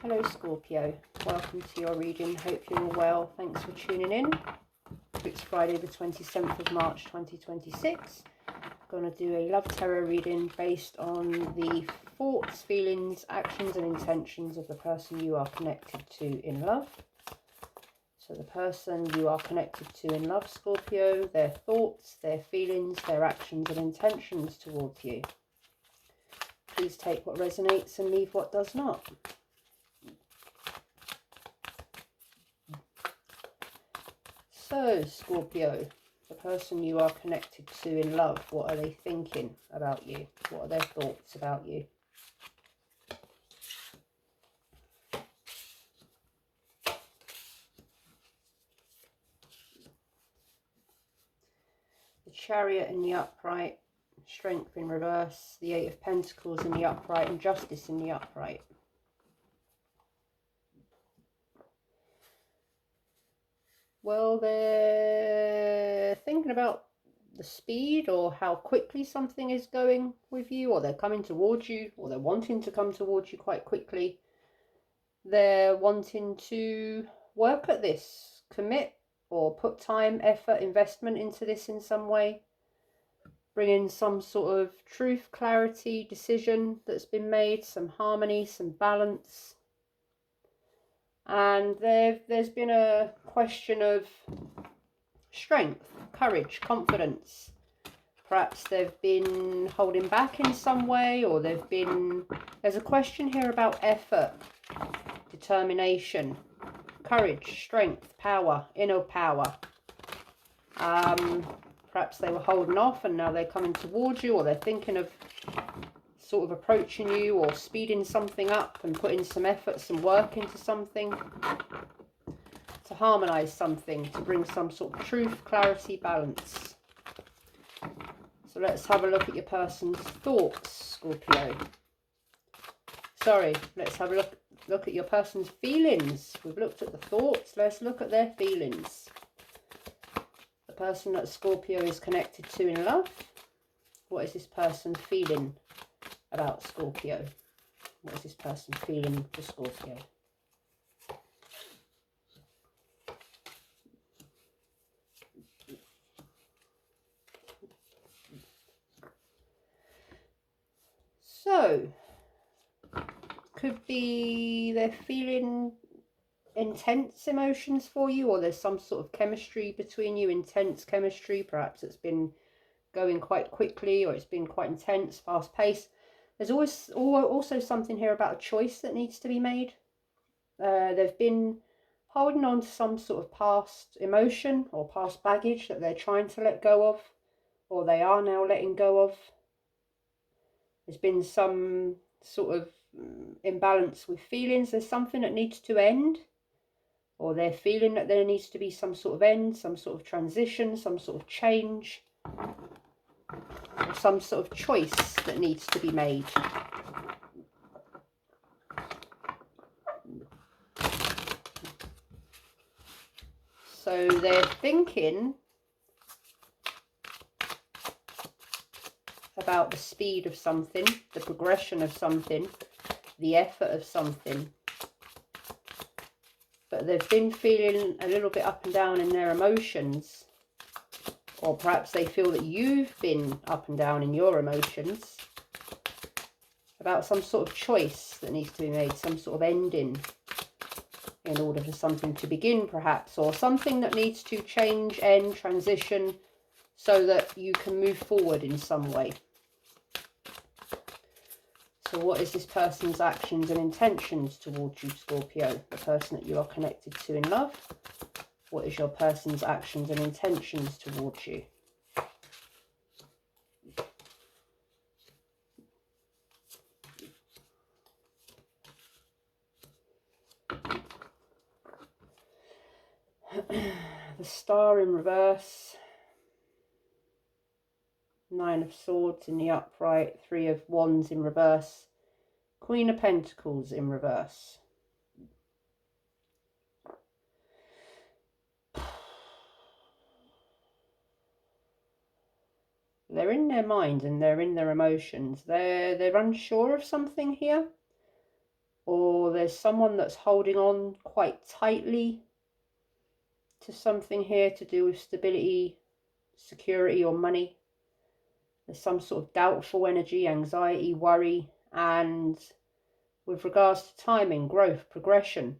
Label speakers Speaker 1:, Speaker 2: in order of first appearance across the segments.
Speaker 1: Hello Scorpio, welcome to your reading. Hope you're all well. Thanks for tuning in. It's Friday the 27th of March 2026. I'm going to do a love tarot reading based on the thoughts, feelings, actions and intentions of the person you are connected to in love. So the person you are connected to in love, Scorpio, their thoughts, their feelings, their actions and intentions towards you. Please take what resonates and leave what does not. So, Scorpio, the person you are connected to in love, what are they thinking about you? What are their thoughts about you? The Chariot in the upright, Strength in reverse, the Eight of Pentacles in the upright, and Justice in the upright. Well, they're thinking about the speed or how quickly something is going with you, or they're coming towards you, or they're wanting to come towards you quite quickly. They're wanting to work at this, commit or put time, effort, investment into this in some way. Bring in some sort of truth, clarity, decision that's been made, some harmony, some balance. And there's been a question of strength, courage, confidence. Perhaps they've been holding back in some way, or there's a question here about effort, determination, courage, strength, power, inner power. Perhaps they were holding off and now they're coming towards you, or they're thinking of sort of approaching you or speeding something up and putting some effort, some work into something to harmonize something, to bring some sort of truth, clarity, balance. So let's have a look at your person's thoughts, Scorpio. Sorry, let's have a look at your person's feelings. We've looked at the thoughts, let's look at their feelings. The person that Scorpio is connected to in love, what is this person feeling about Scorpio? What is this person feeling for Scorpio? So, could be they're feeling intense emotions for you, or there's some sort of chemistry between you, intense chemistry. Perhaps it's been going quite quickly, or it's been quite intense, fast paced. There's always also something here about a choice that needs to be made. They've been holding on to some sort of past emotion or past baggage that they're trying to let go of, or they are now letting go of. There's been some sort of imbalance with feelings. There's something that needs to end, or they're feeling that there needs to be some sort of end, some sort of transition, some sort of change, or some sort of choice that needs to be made. So they're thinking about the speed of something, the progression of something, the effort of something. But they've been feeling a little bit up and down in their emotions. Or perhaps they feel that you've been up and down in your emotions about some sort of choice that needs to be made, some sort of ending in order for something to begin perhaps, or something that needs to change, end, transition, so that you can move forward in some way. So what is this person's actions and intentions towards you, Scorpio, the person that you are connected to in love? What is your person's actions and intentions towards you? The Star in reverse, Nine of Swords in the upright, Three of Wands in reverse, Queen of Pentacles in reverse. They're in their mind and they're in their emotions. They're unsure of something here. or there's someone that's holding on quite tightly to something here to do with stability, security, or money. There's some sort of doubtful energy, anxiety, worry, and with regards to timing, growth, progression.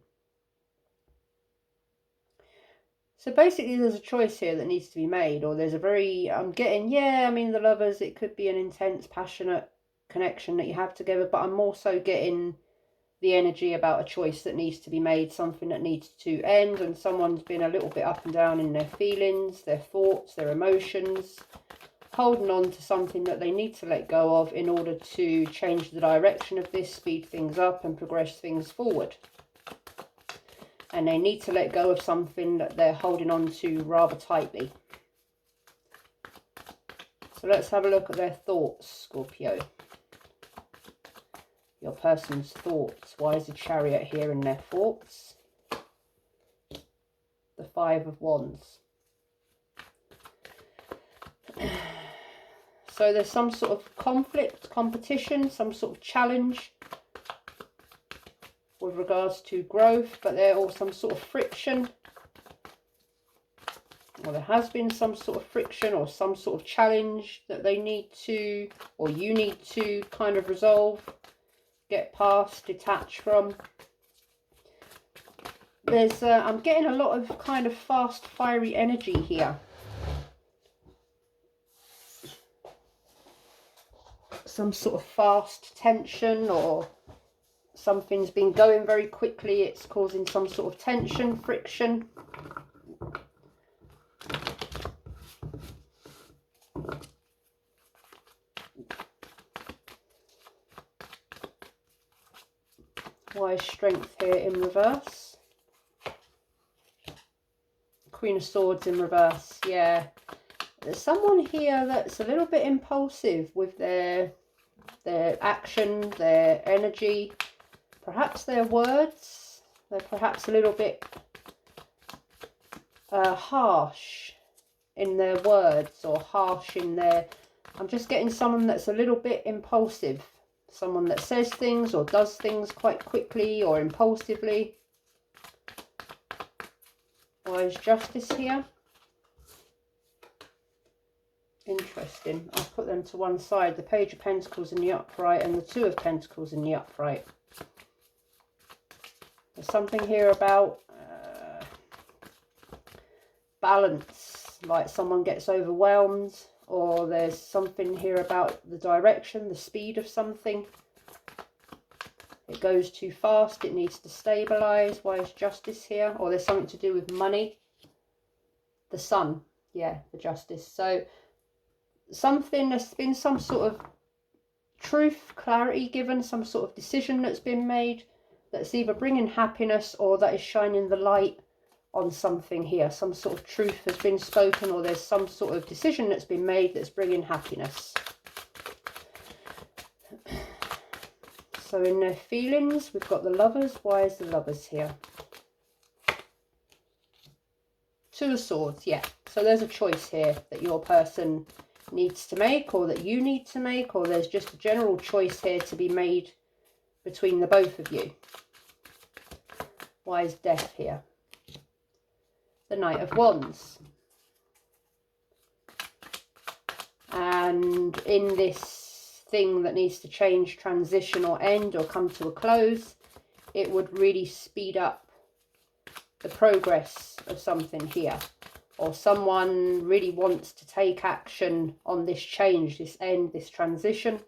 Speaker 1: So basically there's a choice here that needs to be made, or there's a very, I'm getting, yeah, I mean the lovers, it could be an intense, passionate connection that you have together, but I'm also getting the energy about a choice that needs to be made, something that needs to end, and someone's been a little bit up and down in their feelings, their thoughts, their emotions, holding on to something that they need to let go of in order to change the direction of this, speed things up and progress things forward. And they need to let go of something that they're holding on to rather tightly. So let's have a look at their thoughts, Scorpio. Your person's thoughts. Why is the Chariot here in their thoughts? The Five of Wands. So there's some sort of conflict, competition, some sort of challenge with regards to growth, but there are some sort of friction. Well, there has been some sort of friction or some sort of challenge that they need to, or you need to kind of resolve, get past, detach from. There's, I'm getting a lot of kind of fast, fiery energy here. Some sort of fast tension, or something's been going very quickly. It's causing some sort of tension, friction. Why is Strength here in reverse? Queen of Swords in reverse, yeah. There's someone here that's a little bit impulsive with their action, their energy, perhaps their words. They're perhaps a little bit harsh in their words, or harsh in their... I'm just getting someone that's a little bit impulsive. Someone that says things or does things quite quickly or impulsively. Why is Justice here? Interesting. I'll put them to one side. The Page of Pentacles in the upright and the Two of Pentacles in the upright. There's something here about balance, like someone gets overwhelmed, or there's something here about the direction, the speed of something. It goes too fast, it needs to stabilize. Why is Justice here? Or there's something to do with money. The Sun, yeah, the Justice. So something, there's been some sort of truth, clarity given, some sort of decision that's been made that's either bringing happiness or that is shining the light on something here. Some sort of truth has been spoken, or there's some sort of decision that's been made that's bringing happiness. So in their feelings, we've got the Lovers. Why is the Lovers here? Two of Swords, yeah. So there's a choice here that your person needs to make, or that you need to make, or there's just a general choice here to be made between the both of you. Why is Death here? The Knight of Wands. And in this thing that needs to change, transition, or end, or come to a close, it would really speed up the progress of something here. Or someone really wants to take action on this change, this end, this transition.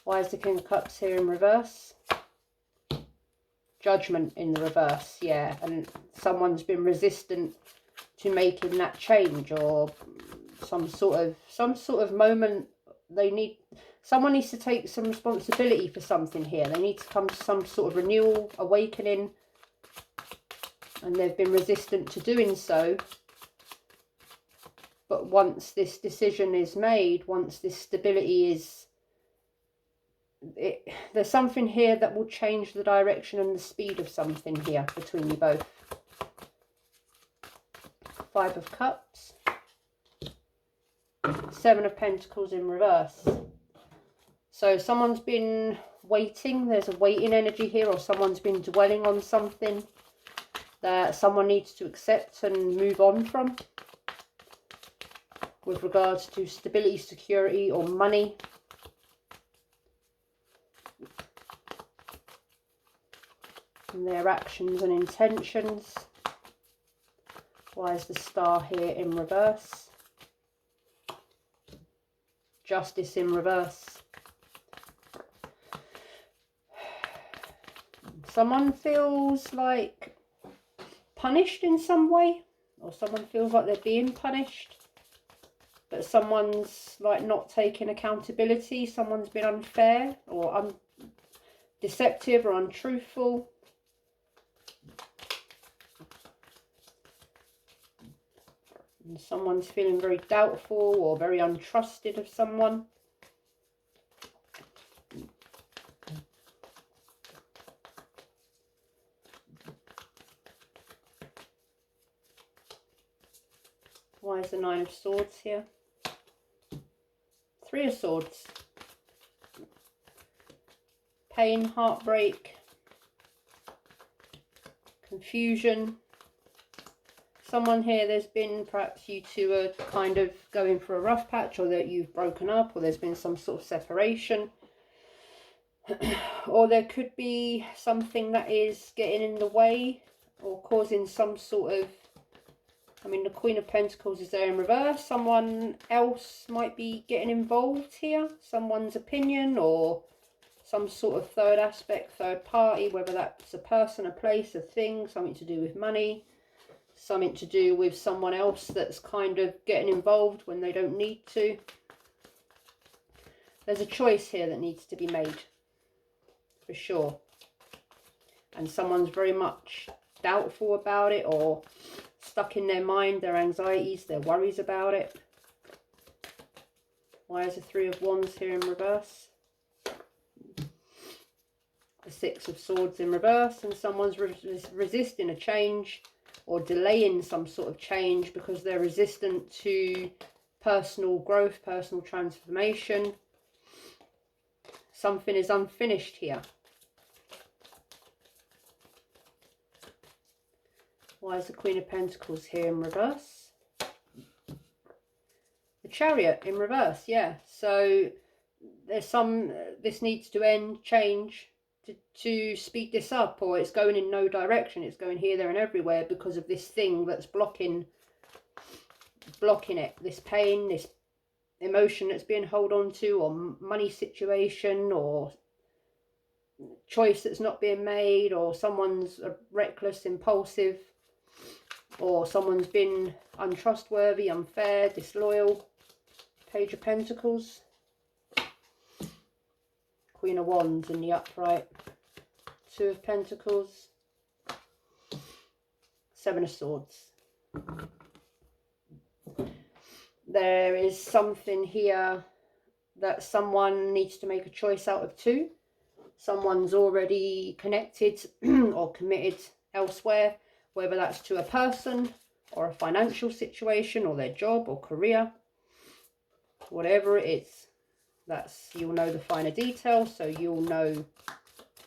Speaker 1: Why is the King of Cups here in reverse? Judgment in the reverse, yeah. And someone's been resistant to making that change, or some sort of moment they need. Someone needs to take some responsibility for something here. They need to come to some sort of renewal, awakening, and they've been resistant to doing so. But once this decision is made, once this stability is... there's something here that will change the direction and the speed of something here between you both. Five of Cups. Seven of Pentacles in reverse. So someone's been waiting. There's a waiting energy here, or someone's been dwelling on something that someone needs to accept and move on from with regards to stability, security, or money. And their actions and intentions. Why is the Star here in reverse? Justice in reverse. Someone feels like punished in some way, or someone feels like they're being punished, but someone's like not taking accountability. Someone's been unfair or deceptive or untruthful. And someone's feeling very doubtful or very untrusted of someone. Why is the Nine of Swords here? Three of Swords. Pain, heartbreak, confusion. Someone here, there's been, perhaps you two are kind of going for a rough patch, or that you've broken up, or there's been some sort of separation. Or there could be something that is getting in the way or causing some sort of, I mean, the Queen of Pentacles is there in reverse. Someone else might be getting involved here. Someone's opinion or some sort of third aspect, third party, whether that's a person, a place, a thing, something to do with money, something to do with someone else that's kind of getting involved when they don't need to. There's a choice here that needs to be made, for sure. And someone's very much doubtful about it, or stuck in their mind, their anxieties, their worries about it. Why is the Three of Wands here in reverse? The Six of Swords in reverse, and someone's resisting a change or delaying some sort of change because they're resistant to personal growth, personal transformation. Something is unfinished here. Why is the Queen of Pentacles here in reverse? The Chariot in reverse, yeah. So there's some, this needs to end, change, to speed this up, or it's going in no direction. It's going here, there and everywhere because of this thing that's blocking it. This pain, this emotion that's being held on to, or money situation, or choice that's not being made, or someone's reckless, impulsive, or someone's been untrustworthy, unfair, disloyal. Page of Pentacles. Queen of Wands in the upright. Two of Pentacles. Seven of Swords. There is something here that someone needs to make a choice out of two. Someone's already connected or committed elsewhere, whether that's to a person or a financial situation or their job or career. Whatever it is, that's, you'll know the finer details, so you'll know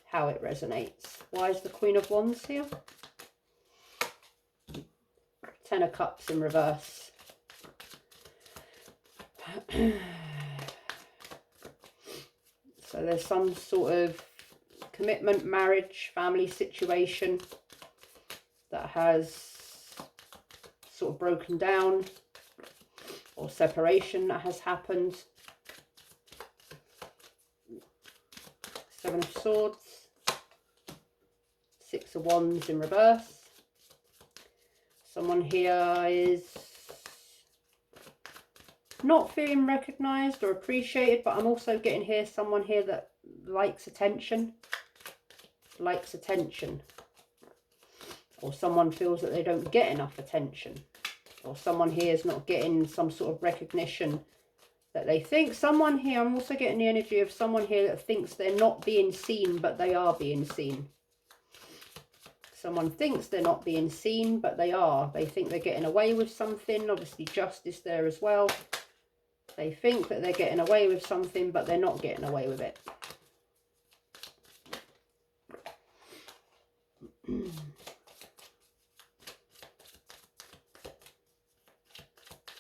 Speaker 1: how it resonates. Why is the Queen of Wands here? Ten of Cups in reverse. So there's some sort of commitment, marriage, family situation that has sort of broken down, or separation that has happened. Seven of Swords. Six of Wands in reverse. Someone here is not feeling recognised or appreciated, but I'm also getting here someone here that likes attention. Likes attention. Or someone feels that they don't get enough attention. Or someone here is not getting some sort of recognition that they think. Someone here, I'm also getting the energy of someone here that thinks they're not being seen, but they are being seen. Someone thinks they're not being seen, but they are. They think they're getting away with something. Obviously, justice there as well. They think that they're getting away with something, but they're not getting away with it.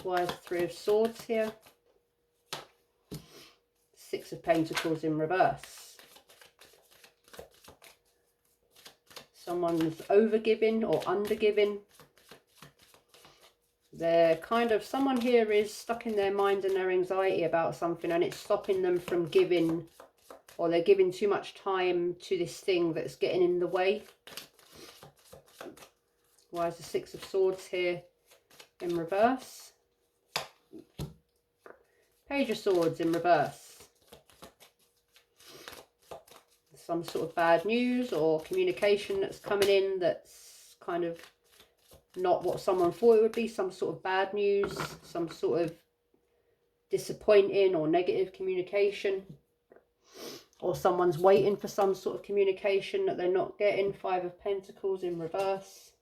Speaker 1: Why is the Three of Swords here? Six of Pentacles in reverse. Someone's overgiving or undergiving. They're kind of, someone here is stuck in their mind and their anxiety about something, and it's stopping them from giving, or they're giving too much time to this thing that's getting in the way. Why is the Six of Swords here in reverse? Page of Swords in reverse. Some sort of bad news or communication that's coming in that's kind of not what someone thought it would be. Some sort of bad news, some sort of disappointing or negative communication. Or someone's waiting for some sort of communication that they're not getting. Five of Pentacles in reverse.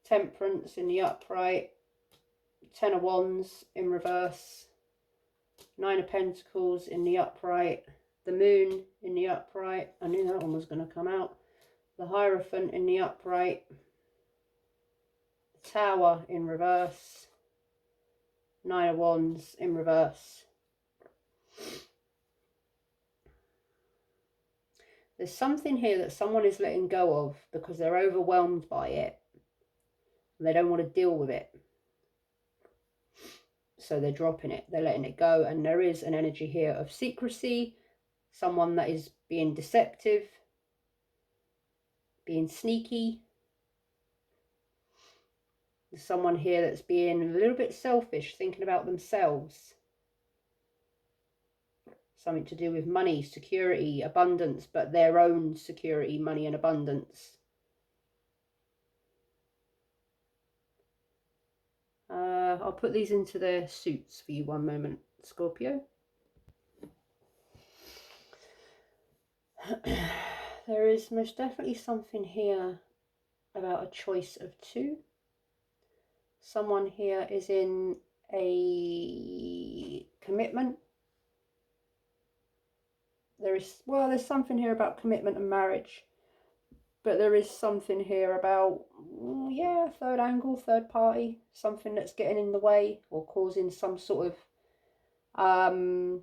Speaker 1: Temperance in the upright. Ten of Wands in reverse. Nine of Pentacles in the upright. The Moon in the upright. I knew that one was going to come out. The Hierophant in the upright. The Tower in reverse. Nine of Wands in reverse. There's something here that someone is letting go of because they're overwhelmed by it. They don't want to deal with it. So they're dropping it. They're letting it go. And there is an energy here of secrecy. Someone that is being deceptive. Being sneaky. There's someone here that's being a little bit selfish. Thinking about themselves. Something to do with money, security, abundance. But their own security, money and abundance. I'll put these into their suits for you one moment, Scorpio. There is most definitely something here about a choice of two. Someone here is in a commitment. There's something here about commitment and marriage. But there is something here about, yeah, third angle, third party. Something that's getting in the way or causing some sort of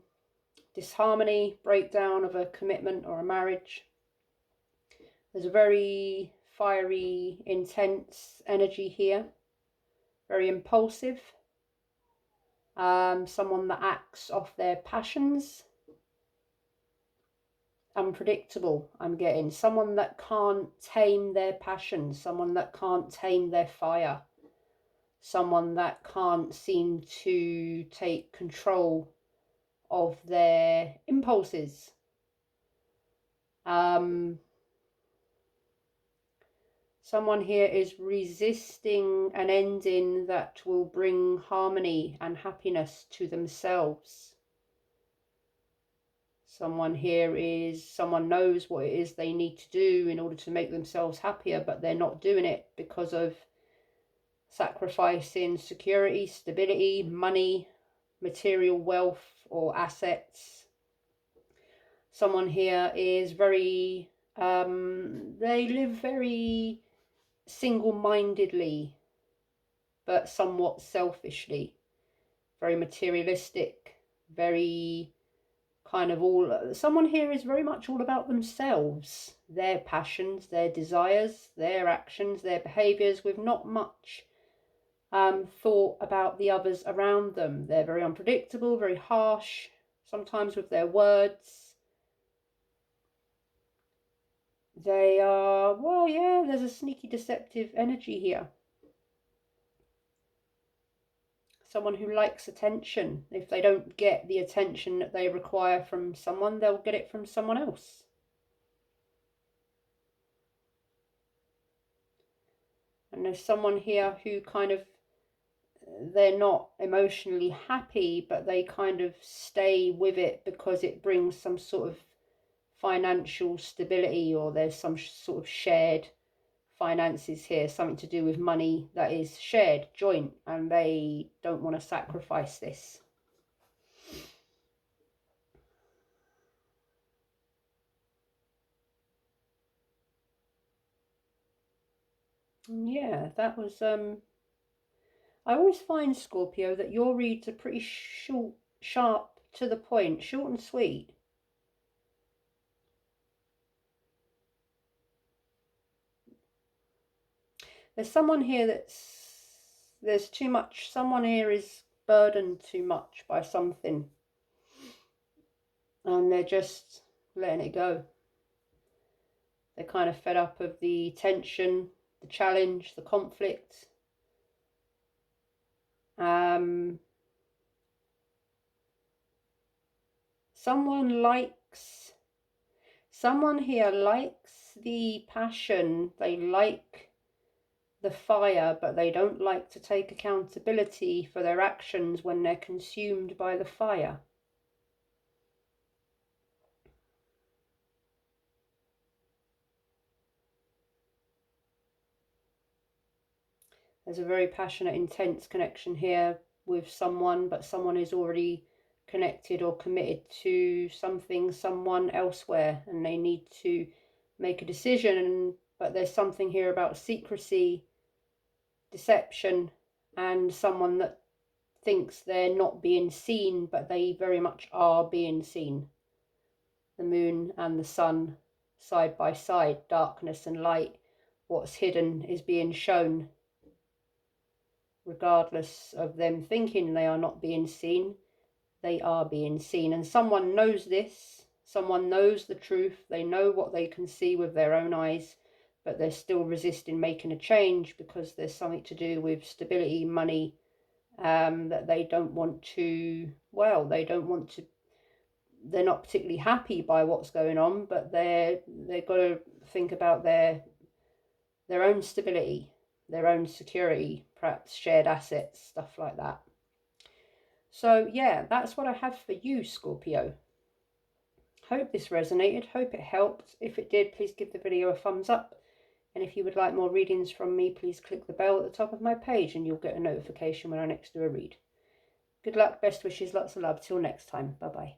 Speaker 1: disharmony, breakdown of a commitment or a marriage. There's a very fiery, intense energy here. Very impulsive. Someone that acts off their passions. Unpredictable, I'm getting. Someone that can't tame their passions. Someone that can't tame their fire. Someone that can't seem to take control of their impulses. Someone here is resisting an ending that will bring harmony and happiness to themselves. Someone knows what it is they need to do in order to make themselves happier, but they're not doing it because of sacrificing security, stability, money, material wealth or assets. Someone here is very, they live very single-mindedly, but somewhat selfishly. Very materialistic, very kind of someone here is very much all about themselves, their passions, their desires, their actions, their behaviours, with not much thought about the others around them. They're very unpredictable, very harsh, sometimes with their words. They are, well, yeah, there's a sneaky deceptive energy here. Someone who likes attention. If they don't get the attention that they require from someone, they'll get it from someone else. And there's someone here who kind of, they're not emotionally happy, but they kind of stay with it because it brings some sort of financial stability, or there's some sort of shared finances here, something to do with money that is shared, joint, and they don't want to sacrifice this. Yeah, that was I always find, Scorpio, that your reads are pretty short, sharp, to the point, short and sweet. There's someone here there's too much, someone here is burdened too much by something, and they're just letting it go. They're kind of fed up of the tension, the challenge, the conflict. Someone here likes the passion, they like the fire, but they don't like to take accountability for their actions when they're consumed by the fire. There's a very passionate, intense connection here with someone, but someone is already connected or committed to something, someone elsewhere, and they need to make a decision. But there's something here about secrecy, deception, and someone that thinks they're not being seen, but they very much are being seen. The moon and the sun side by side, darkness and light. What's hidden is being shown. Regardless of them thinking they are not being seen, they are being seen. And someone knows this, someone knows the truth, they know what they can see with their own eyes, but they're still resisting making a change because there's something to do with stability, money, that they don't want to, well, they don't want to, they're not particularly happy by what's going on, but they've got to think about their own stability, their own security, perhaps shared assets, stuff like that. So yeah, that's what I have for you, Scorpio. Hope this resonated, hope it helped. If it did, please give the video a thumbs up. And if you would like more readings from me, please click the bell at the top of my page and you'll get a notification when I next do a read. Good luck, best wishes, lots of love. Till next time. Bye-bye.